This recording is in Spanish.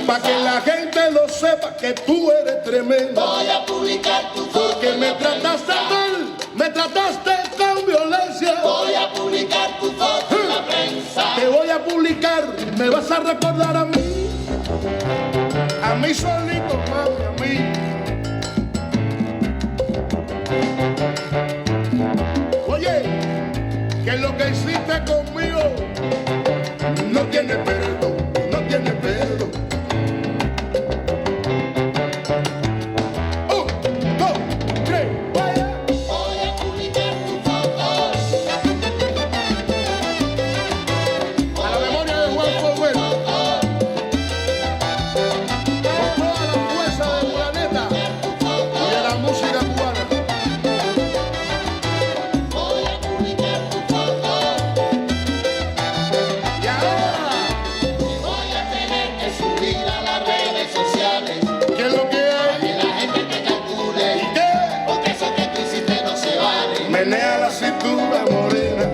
Pa' que la gente lo sepa que tú eres tremendo. Voy a publicar tu foto. Porque me trataste mal, me trataste con violencia. Voy a publicar tu foto en la prensa. Te voy a publicar, me vas a recordar a mí. A mí solito, mami, a mí. Oye, que lo que hiciste conmigo no tiene perdón, no tiene perdón. Un, dos, tres, vaya. Voy a publicar tu foto. A la memoria de Juan Fuego, con toda la fuerza del planeta y de la música cubana. Voy a publicar tu foto. Y ahora, Y voy a tener que subir a las redes sociales. ¿qué es lo que hay? Que la gente te calcule. ¿Y qué? Porque eso que tú hiciste no se vale. Menea la cintura morena.